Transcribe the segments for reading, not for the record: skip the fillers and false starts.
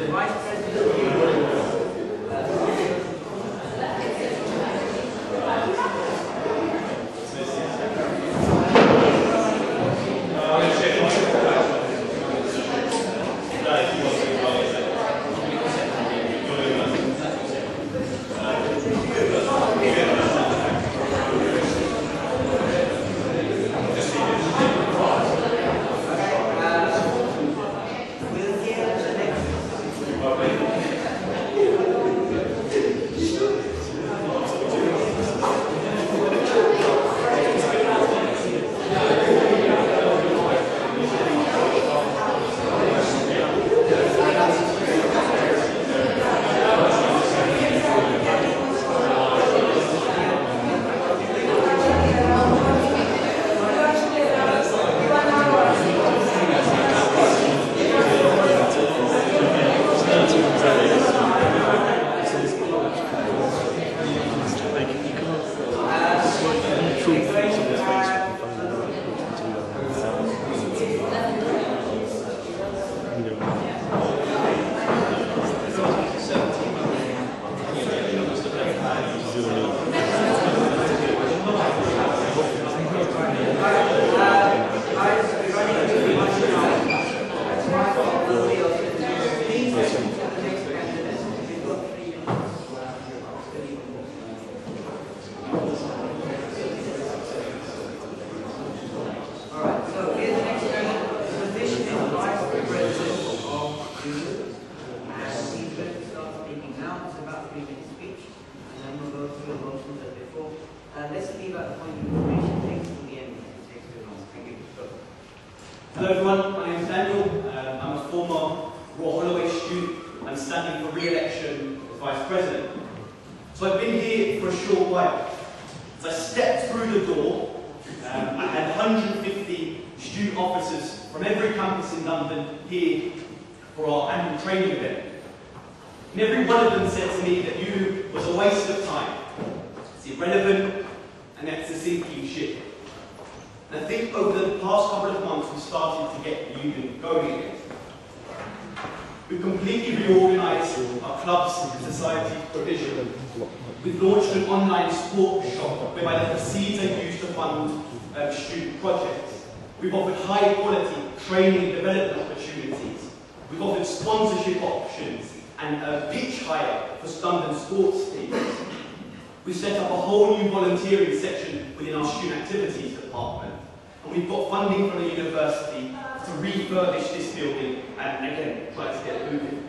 the Vice President of the ULU. Hello everyone, my name is Daniel. I'm a former Royal Holloway student. I'm standing for re-election as Vice President. So I've been here for a short while. As I stepped through the door, I had 150 student officers from every campus in London here for our annual training event. And every one of them said to me that ULU was a waste of time. It's irrelevant and it's a sinking ship. And I think over the past couple of months we've started to get the union going again. We've completely reorganised our clubs and society provision. We've launched an online sport shop whereby the proceeds are used to fund student projects. We've offered high quality training and development opportunities. We've offered sponsorship options and pitch hire for London sports teams. We've set up a whole new volunteering section within our student activities department. And we've got funding from the university to refurbish this building and again try to get it moving.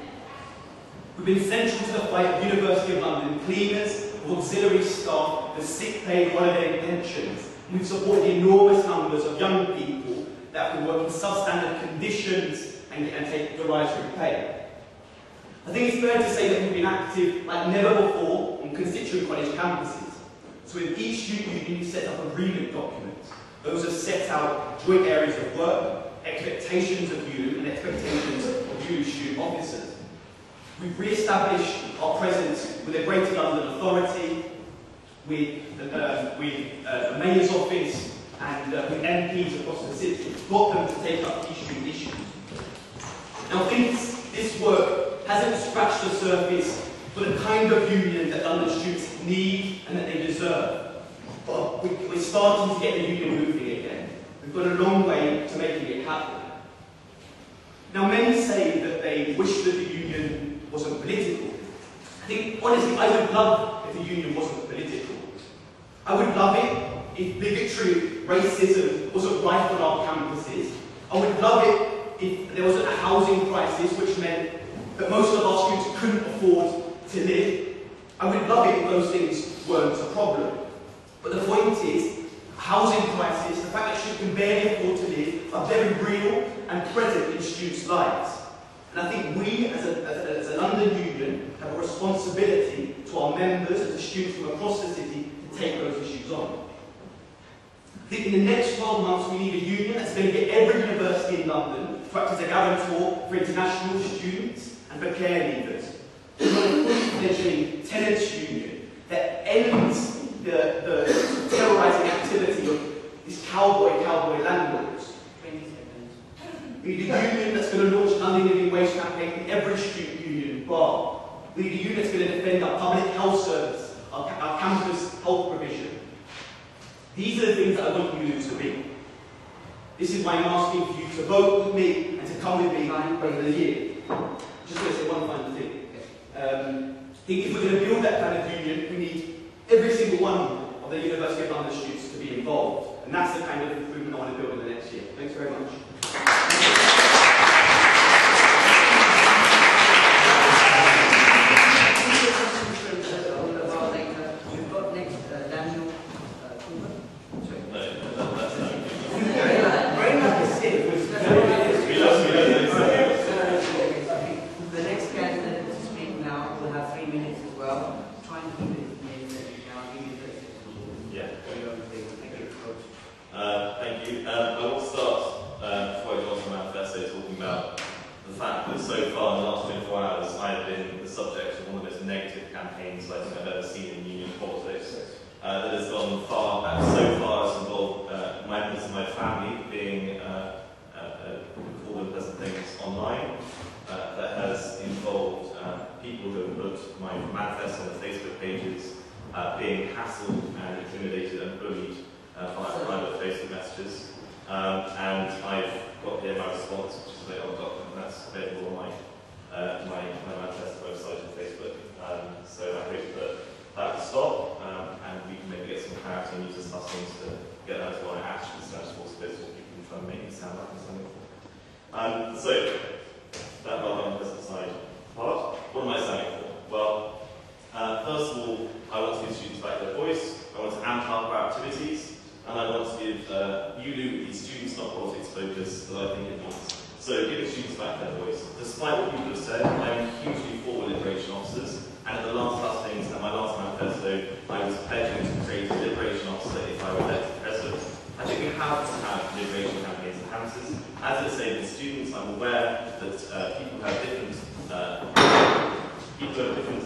We've been central to the fight of University of London cleaners, auxiliary staff, the sick pay, holiday and pensions. And we've supported enormous numbers of young people that can work in substandard conditions and take derisory pay. I think it's fair to say that we've been active like never before on constituent college campuses. So with each student union we set up agreement documents. Those have set out joint areas of work, expectations of ULU and expectations of ULU student officers. We've re-established our presence with a Greater London Authority, with the Mayor's Office and with MPs across the city. Got them to take up these student issues. Now this work hasn't scratched the surface for the kind of union that London students need and that they deserve. But we're starting to get the union moving again. We've got a long way to making it happen. Now many say that they wish that the union wasn't political. I think, honestly, I would love if the union wasn't political. I would love it if bigotry, racism wasn't rife on our campuses. I would love it if there wasn't a housing crisis which meant that most of our students couldn't afford to live. I would love it if those things weren't a problem. But the point is, housing crisis, the fact that students can barely afford to live, are very real and present in students' lives. And I think we, as a London union, have a responsibility to our members and to students from across the city to take those issues on. I think in the next 12 months we need a union that's going to get every university in London to act as a guarantor for international students and for care leavers. We want a fully-fledged tenants union that ends the terrorising activity of these cowboy landlords. 20 seconds. We need a union that's going to launch London living wage campaign in every student union bar. We the unit's going to defend our public health service, our campus health provision. These are the things that I want you to be. This is why I'm asking for you to vote with me and to come with me over the year. Just going to say one final thing. I think if we're going to build that kind of union, we need every single one of the University of London students to be involved. And that's the kind of improvement I want to build in the next year. Thanks very much. Thank you. I want to start, before I go on to the manifesto, talking about the fact that so far in the last 24 hours I've been the subject of one of the most negative campaigns I think I've ever seen in union politics. That has gone so far as involved members of my family being called unpleasant things online. That has involved people who have put my manifesto on the Facebook pages being hassled and intimidated and bullied via private Facebook messages. And I've got here my response, which is available document, and that's available on my manifesto website and Facebook. So I hope that will stop, and we can maybe get some clarity and use this Hustings to get that to my actions and responsibilities, what people try to make me sound like I'm something. So, that rather unpleasant side part. What am I standing for? Well, first of all, I want to give students back their voice, I want to amp up our activities, and I want to give ULU the students, not politics focus that I think it needs. So giving students back their voice. Despite what people have said, I'm hugely for liberation officers, and at the last Hustings and my last manifesto, I was pledging to create a liberation officer if I were elected president. I think we have to have liberation campaigns and campuses. As I say, with students, I'm aware that people have different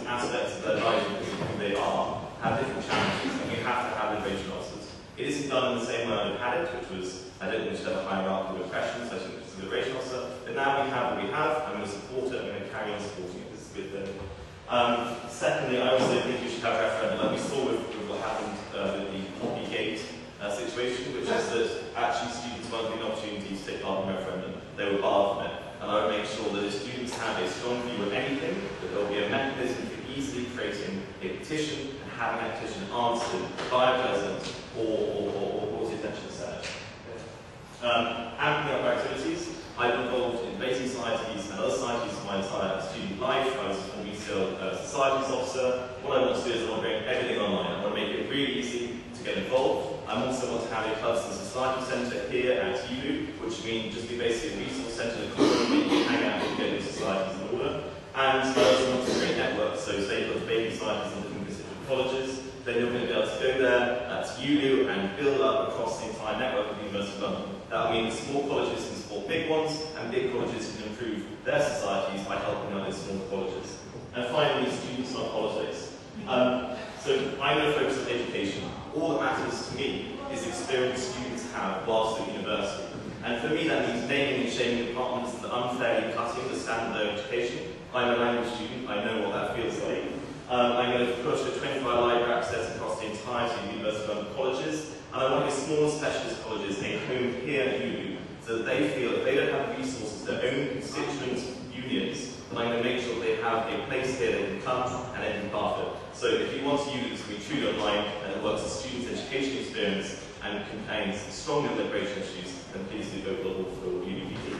aspects of their lives because of who they are, have different challenges, and we have to have liberation officers. It isn't done in the same way I've had it, which was, I don't think we should have a hierarchical oppression, so I think it's a liberation officer. But now we have what we have, I'm going to support it, I'm going to carry on supporting it. This is a good thing. Secondly, I also think we should have a referendum, like we saw with what happened with the Poppygate situation, which is that actually students weren't given an opportunity to take part in the referendum. They were barred from it. And I would make sure that if students have a strong view of anything, that there will be a mechanism for easily creating a petition and having that petition answered by a president or brought to the attention of the Senate. Amping up our activities, I've been involved in debating societies and other societies for my entire student life. I was a retail societies officer. What I want to do is I want to bring everything online. I want to make it really easy to get involved. I also want to have a Hustings Society Centre here at ULU, which means just be basically a resource centre in the corner where you can hang out and get into societies in order. And I also want to create networks, so say you've got baby societies in different constituent colleges, then you're going to be able to go there to ULU and build up across the entire network of the University of London. That will mean that small colleges can support big ones, and big colleges can improve their societies by helping out in small colleges. And finally, students, not politics. So I'm going to focus on education. All that matters to me is the experience students have whilst at university. And for me that means naming and shaming departments that are unfairly cutting the standard of their education. I'm a language student, I know what that feels like. I'm going to push for 25 library access across the entirety of University of London colleges. And I want to give small specialist colleges a home here at ULU so that they feel that they don't have resources, their own constituent unions, but I'm going to make sure they have a place here they can come and they can part it. So if you want to use it to be truly online and it works as students' education experience and contains strong liberation issues, then please do vote global for ULUPD.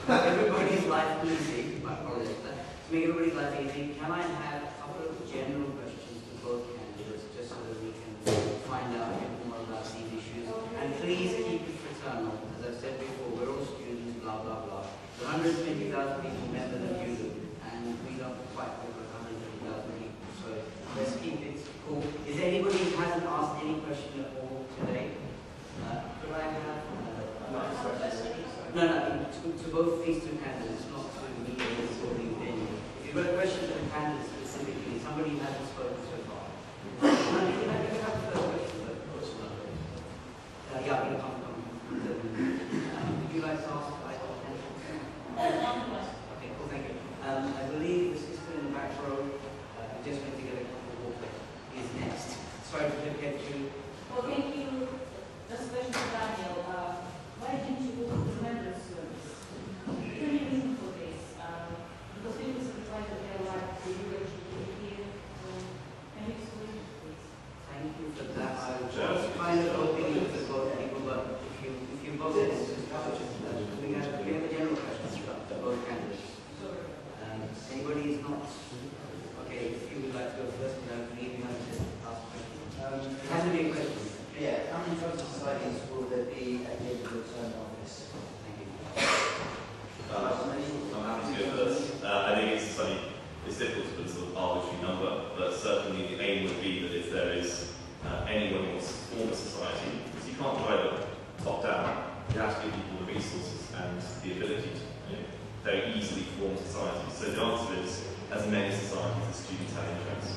Everybody's life easy. My apologies. To make everybody's life easy, can I have a couple of general questions to both candidates, just so that we can find out a bit more about these issues? And please keep it fraternal. As I've said before, we're all students, blah, blah, blah. There are 120,000 people members of ULU, and we don't quite over 120,000 people. So let's keep it cool. Is there anybody who hasn't asked any question at all today? Could I have... No, to both these two candidates, not to me or the opinion. If you've got a question to the candidates specifically, somebody who hasn't spoken so far. No, you can have the first question, but Yeah, we'll come. Would you like to ask? Okay, cool, thank you. I believe the sister in the back row, just went to get a cup of water, is next. Sorry to get you. Well, thank you. Just a question for Daniel. Why didn't you go to the members' service? Is there any reason for this? Because people sometimes that they like the regulation to be here. Can you explain it, please? Thank you for that. I was kind of hoping to both people, but if you both have we have a general question about both candidates. Anybody is not okay. If you would like to go first, then leave you have to ask questions. It has to be a question. Yeah, how many trust societies will there be at the end of the term of office? Thank you. I'm happy to go first. I think it's difficult to put a sort of arbitrary number, but certainly the aim would be that if there is anyone who wants to form a society, because you can't drive it top down, you have to give people the resources and the ability to very easily form societies. So the answer is as many societies as students have interest.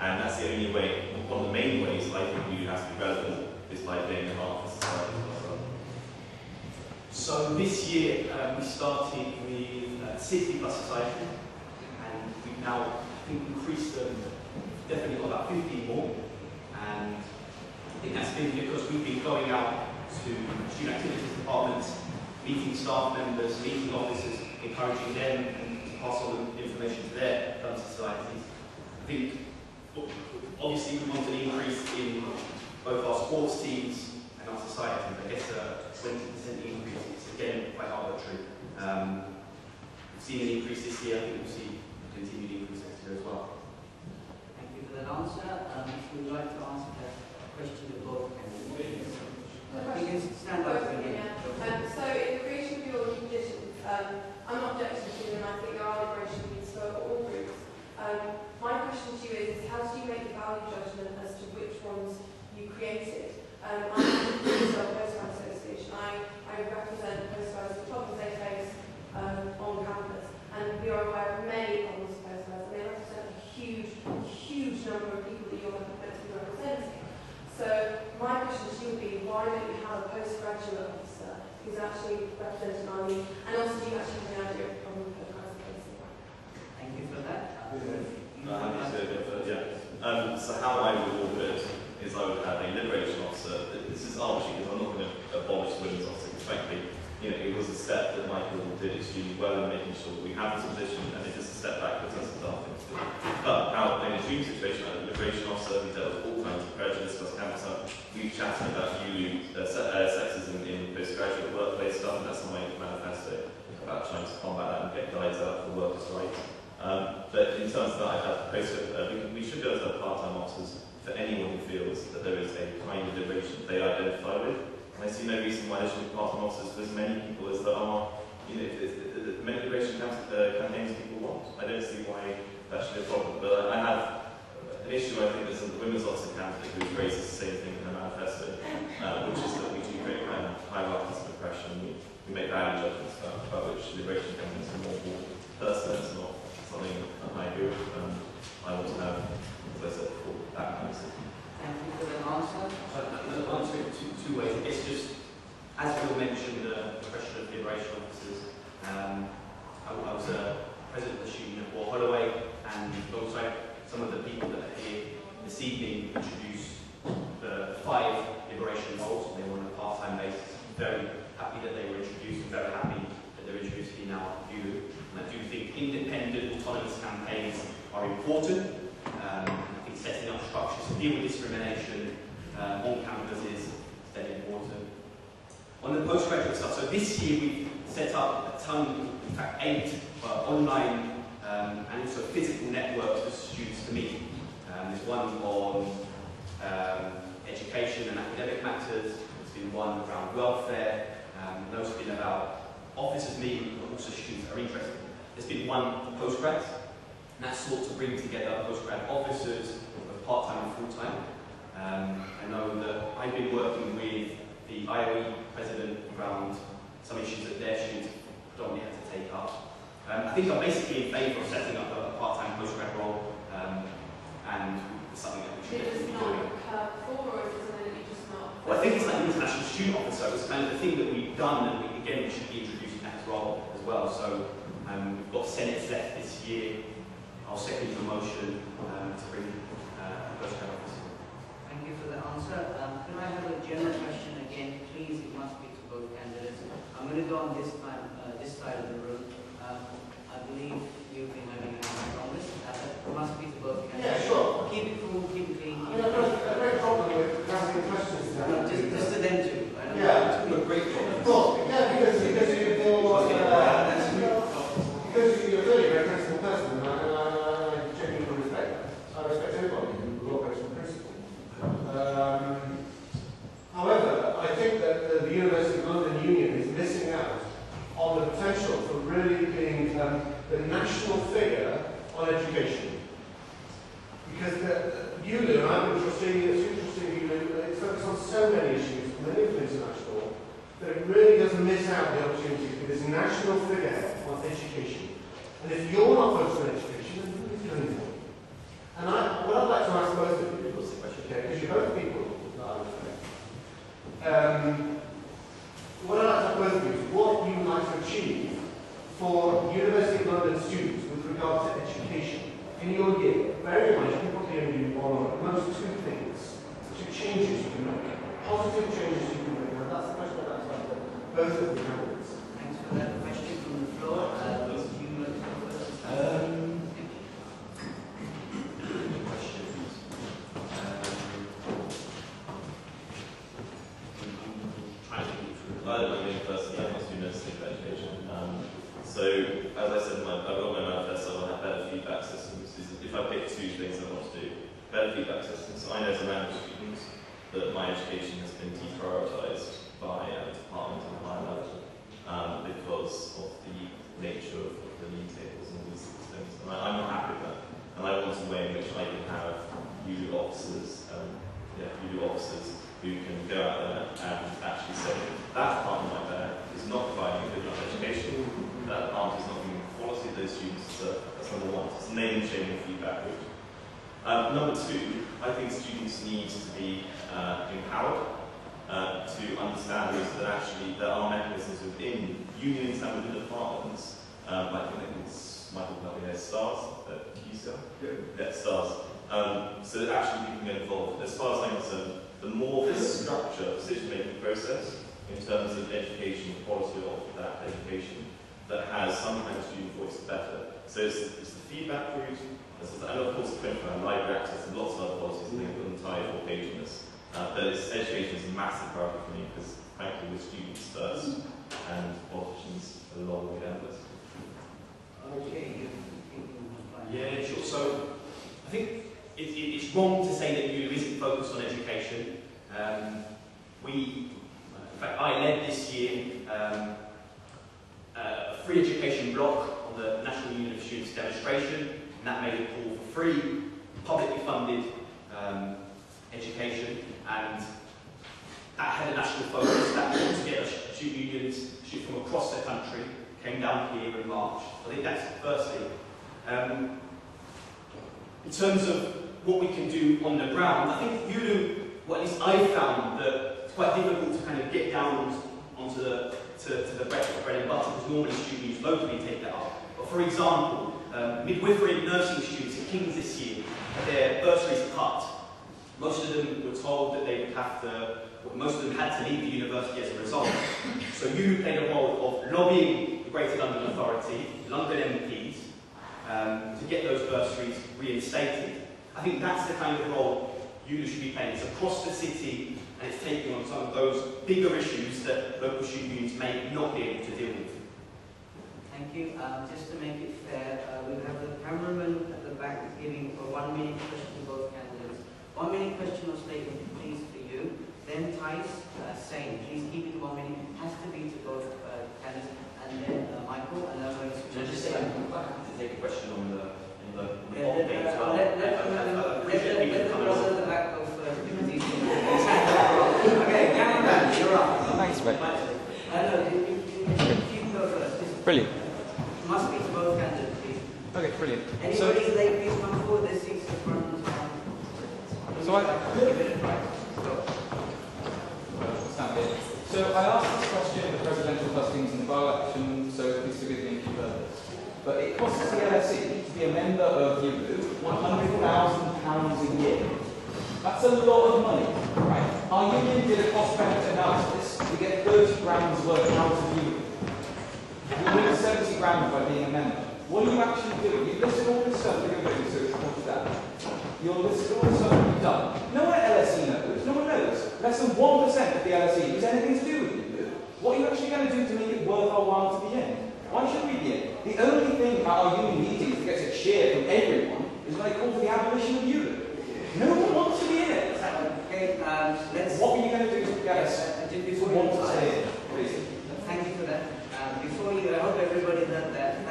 And that's the only way, one of the main ways I think you have to be relevant is by being a part of society as well. So this year we started with 60 plus society, and we've now I think increased them, definitely got about 50 more, and I think that's been because we've been going out to student activities departments, meeting staff members, meeting officers, encouraging them and to pass on the information to their societies. I think obviously we want an increase in both our sports teams and our societies. I guess a 20% increase is again quite arbitrary. We've seen an increase this year, I think we'll see a continued increase next year as well. Thank you for that answer. If you would like to answer that question to both candidates. You can stand up again. So in the creation of your new conditions, I'm not objecting to them. I think there are liberation needs for all groups. My question to you is how do you make the value judgment as to which ones you created? I'm a Postgrad Association. I represent postgrads, the problems they face on campus, and we are aware of many problems with postgrads, and they represent a huge number of people that you're meant to be representing. So my question to you would be, why don't you have a postgraduate officer who's actually representing our needs, and also do you actually have an idea of the problem postgrads are facing? Thank you for that. So how I would order it is I would have a liberation officer. This is arbitrary because I'm not going to abolish the women's officer, because frankly, it was a step that Michael did extremely well in making sure that we have this position, and it is a step backwards as a staff thing to do. But how in a dream situation, I had a liberation officer who dealt with all kinds of prejudice across campus. We've chatted about ULU sexism in postgraduate workplace stuff, and that's on my manifesto about trying to combat that and get guides out for workers' rights. But in terms of that, we should go to part-time officers for anyone who feels that there is a kind of liberation they identify with. And I see no reason why there should be part-time officers for as many people as there are, many liberation campaigns people want. I don't see why that should be a problem. But I have an issue, I think, there's a women's officer candidate who raises the same thing in her manifesto, which is that we do create hierarchies of oppression. We make value judgments about which liberation campaigns are more important. Personally, it's not something I agree with, and I want to have, as I said before, that kind of thing. Thank you for the answer. I'll answer it two ways. It's just, as Bill mentioned, the question of liberation officers. I was president of the student at War Holloway, and alongside some of the people that are here this evening introduced the 5 liberation roles. They were on a part-time basis. Very happy that they were introduced, and very happy that they're introduced here now at ULU. And I do think independent, autonomous campaigns are important. I think setting up structures to deal with discrimination on campus is very important. On the postgraduate stuff, so this year we've set up a ton, in fact 8 online and also physical networks for students to meet. There's one on education and academic matters, there's been one around welfare, and those have been about officers meeting, but also students that are interested. There's been one for postgrads, and that's sought to bring together postgrad officers, both part-time and full-time. I know that I've been working with the IOE president around some issues that their students predominantly had to take up. I think I'm basically in favour of setting up a part-time postgrad role, and it's something that we should definitely be doing. Or is it something that you just not? Well, I think it's like international national student officer was kind of the thing that we've done, and we should be introducing that as well. So we've got Senates left this year. I'll second the motion to bring First Cabinet Officer. Thank you for the answer. Can I have a general question again? Please, it must be to both candidates. I'm going to go on this side of the room. I believe you've been having a hand on this. It must be to both candidates. Yeah, sure. Keep it cool, keep it clean. I mean, I've got a great problem with asking questions to No, just to them too. Yeah. It's a great problem. Of course, yeah, because you're clearly a very principled person, and I genuinely respect that. I respect everybody who operates from principle. However, I think that the University of London Union is missing out on the potential for really being the national figure on education. Because the ULU, and I've been trustee of ULU, it's focused on so many issues, many of them international, that it really does miss out the opportunity to be this national figurehead on education. And if you're not focused on education, then who is doing it? And what I'd like to ask both of you, because you're both people that I respect, what I'd like to ask both of you is what you would like to achieve for University of London students with regard to education in your year. Bear in mind, you can probably only do one or at most two things, two changes you can make, positive changes you can make. And that's the question I'd like to ask both of the candidates. Thanks for that question from the floor. Do you want to go first? I don't know first, I must do nursing for education. So, as I said, I've got my manifesto, I'll have better feedback systems. If I pick two things I want to do, better feedback systems. So I know as a man of students that my education has been deprioritised by the department and higher level because of the nature of the league tables and all these things. And I'm not happy with that. And I want a way in which I can have ULU officers, who can go out there and actually say, that department right there is not providing a good enough education, that department is not giving the quality of those students, that's number one. It's a name shaming feedback route. Number two, I think students need to be empowered to understand that actually there are mechanisms within unions and within departments, I think it's Michael Peltier, STARS, STARS, so that actually we can get involved. As far as I'm concerned, the more this structure, decision-making process, in terms of education, quality of that education, that has some kind of student voice, the better. So it's the feedback route, and of course the 24-hour library access and lots of other policies, and they put an entire 4-page on this. But education is a massive priority for me, because frankly we're students first, and politicians are a long way down this. Okay, Yeah, sure. So I think it's wrong to say that ULU isn't focused on education. In fact, I led this year a free education block on the National Union of Students demonstration, and that made a call for free, publicly funded education, and that had a national focus. That brought together student unions from across the country, came down here in March. I think that's the first thing. In terms of what we can do on the ground, I think ULU, well, at least I found that it's quite difficult to kind of get down onto the bread and butter, because normally students locally take that up. But for example, midwifery and nursing students at King's this year had their bursaries cut. Most of them were told that they would have to, most of them had to leave the university as a result. So ULU played a role of lobbying the Greater London Authority, London MPs, to get those bursaries reinstated. I think that's the kind of role ULU should be playing. It's across the city, and it's taking on some of those bigger issues that local student unions may not be able to deal with. Thank you. Just to make it fair, we'll have the cameraman at the back giving a 1-minute question to both candidates. 1-minute question or statement, please, for you. Then Tice, same. Please keep it to 1 minute. It has to be to both candidates. And then Michael, and then we're going to just say, I'm quite happy to take a question on the let the brother at the back go first, because he's okay, cameraman, you're up. Thanks, mate. No, you can go first. Brilliant. Must be to both candidates, please. Okay, brilliant. Anybody late, please come forward. There's 6 in front. So I give it a try. Go. stand here. So I asked this question at the presidential hustings and the by-election, so please forgive me if you've heard this. But it costs the LSE to be a member of ULU £100,000 a year. That's a lot of money, right? Our union did a cost-benefit analysis. We get 30 grand's worth out of ULU. We lose 70 grand by being a member. What are you actually doing? You've listed all this stuff that you're doing, so it's pointed out. You've listed all the stuff that you've done. No one at LSE knows. No one knows. Less than 1% of the LSE has anything to do with you. What are you actually going to do to make it worth our while to be in? Why should we be in? The only thing about our union meetings that gets a cheer from everyone is when they call for the abolition of ULU. No one wants to be in it. Okay, What are you going to do to get us to want to stay in? Please. Thank you for that. Before you, I hope everybody heard that.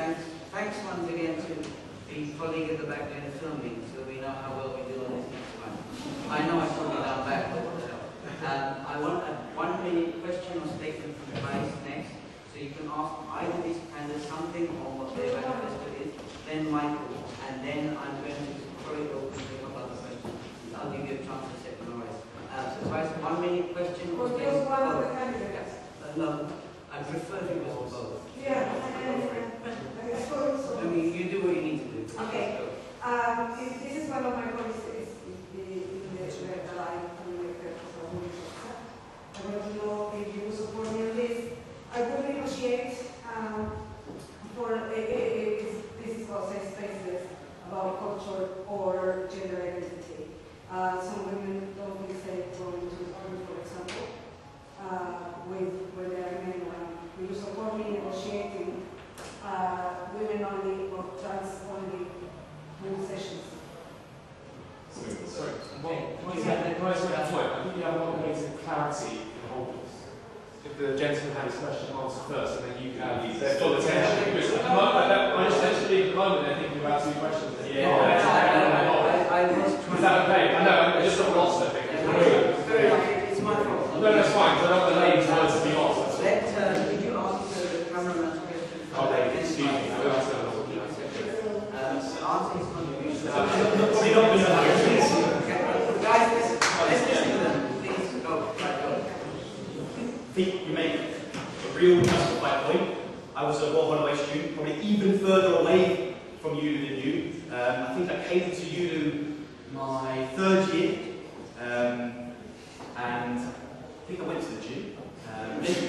Thanks once again to the colleague at the back there filming, so we know how well we do on this next one. I know I put it down back, but I want a 1 minute question or statement from Vice next, so you can ask either these candidates something or what their manifesto is, then Michael, and then I'm going to probably open to a couple other questions. I'll give you a chance to summarize. So Vice, 1 minute question or statement. One of the candidates. No, I prefer if it was both. Yeah, I mean, you do what you need to do. Okay. This is one of my policies in the line from the I want to know if you support me on this. I will negotiate for this is about safe spaces, about culture or gender identity. Some women don't feel safe going to school, for example, when they are men around. Will you support me negotiating women only or trans only sessions? Sorry. Well, you had the price at that point. I think you have one point of clarity in the holders. If the gentleman had his question answered first, and then you can have full attention. Because at the moment, essentially at the moment, they're thinking about two questions. Is that okay? I know, I just got lost, I think. It's my fault. No, that's fine, because I don't want the ladies' words to be lost. Could you ask the cameraman's question? Okay, excuse me. I don't know. Answer his contribution. Probably not going to Guys, let's listen to them. Please go. I think you make a real justified point. I was a Royal Holloway student, probably even further away from ULU than you. I think I came to ULU my 3rd year, and I think I went to the gym.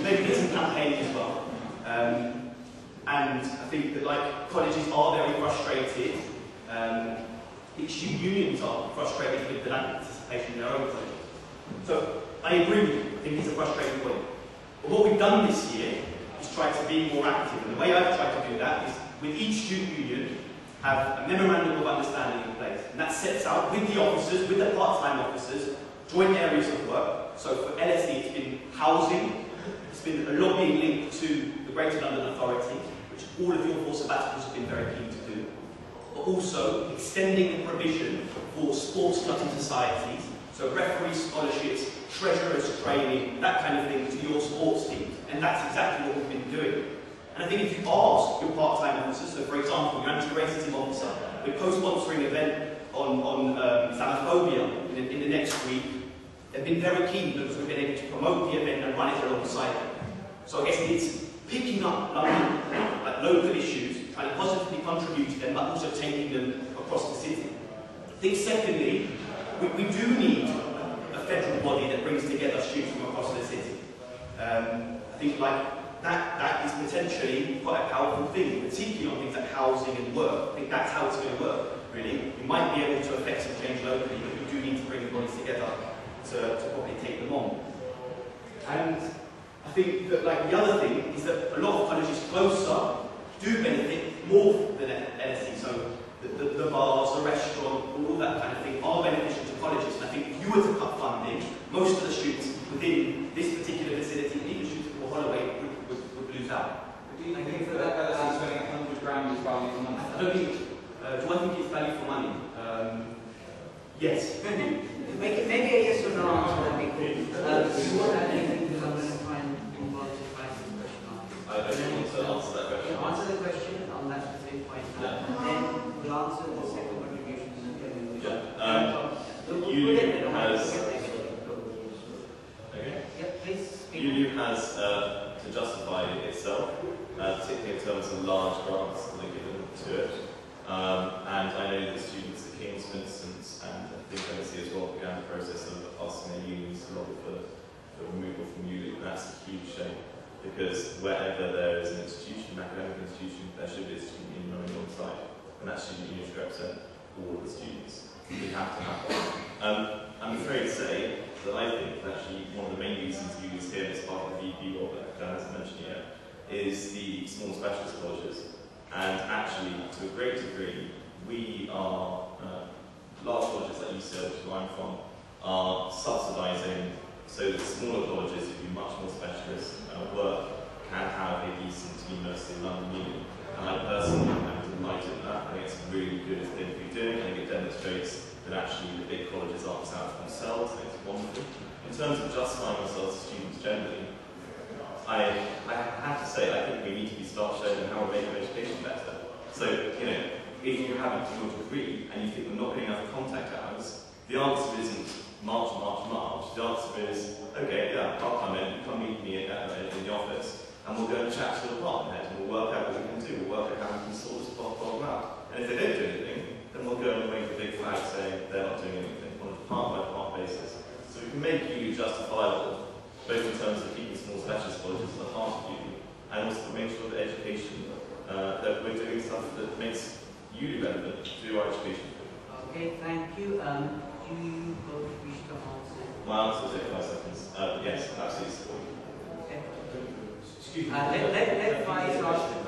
Maybe did some campaigning as well. And I think that like colleges are very frustrated. Unions are frustrated with the lack of participation in their own colleges. So I agree with you. I think it's a frustrating point. But what we've done this year is try to be more active. And the way I've tried to do that is with each student union have a memorandum of understanding in place. And that sets out with the officers, with the part-time officers, joint areas of work. So for LSE it's been housing, it's been a lot being linked to the Greater London Authority, which all of your 4 sabbaticals have been very keen to do. But also extending the provision for sports clubs and societies, so referee scholarships, treasurers training, that kind of thing to your sports teams. And that's exactly what we've been doing. And I think if you ask your part-time officers, so for example, your anti-racism officer, we're co-sponsoring an event on Islamophobia in the next week. They've been very keen because we've been able to promote the event and run it alongside them. So I guess it's picking up local issues, trying to positively contribute to them, but also taking them across the city. I think secondly, we do need a federal body that brings together students from across the city. I think that is potentially quite a powerful thing, particularly on things like housing and work. I think that's how it's going to work, really. We might be able to affect some change locally, but we do need to bring the bodies together to probably take them on. And I think that the other thing is that a lot of colleges closer do benefit more than LSE. So the bars, the restaurant, all that kind of thing are beneficial to colleges. And I think if you were to cut funding, most of the students within this particular facility, even students at Holloway, would lose out. Do you think that LSE spending 100 grand is value for money? I don't think. Do I think it's value for money? Yes. Maybe a yes or no answer would be cool. Do you want to add anything to I'm going to try and move on to Vice's question? I don't want to answer that question. Answer the question on that specific point. Yeah. Then we'll answer the second contribution. ULU has... Okay. Yeah, please speak. ULU has to justify itself, particularly in terms of large grants that are given to it. And I know that students at King's, for instance, and I think LSE as well, began the process of asking their unions to lobby for removal from ULU. And that's a huge shame, because wherever there is an institution, an academic institution, there should be a student union running on site. And that student union should represent all of the students. We have to have one. I'm afraid to say that I think that actually one of the main reasons ULU is here as part of the VP role that Dan hasn't mentioned yet is the small specialist colleges. And actually, to a great degree, we are, large colleges like UCL, which is where I'm from, are subsidising so that smaller colleges who do much more specialist work can have a decent University of London union. And I personally am delighted with that. I think it's a really good thing to be doing. I think it demonstrates that actually the big colleges aren't out for themselves. I think it's wonderful. In terms of justifying ourselves as students generally, I have to say, I think we need to start showing them how we're making education better. So, you know, if you have a your degree and you think we're not getting enough contact hours, the answer isn't March. The answer is, okay, yeah, I'll come in, come meet me in the office, and we'll go and chat to the department head, and we'll work out what we can do, we'll work out how we can sort this problem out. And if they don't do anything, then we'll go and wave a big flag saying they're not doing anything on a department-by-department basis. So we can make ULU justifiable, both in terms of keeping small specialist colleges at the heart of ULU, and also to make sure that education, that we're doing stuff that makes ULU relevant to our education. Okay, thank you. Do you both wish to answer? My answer will take 5 seconds. Yes, absolutely. Okay. Excuse me. Let Vice ask the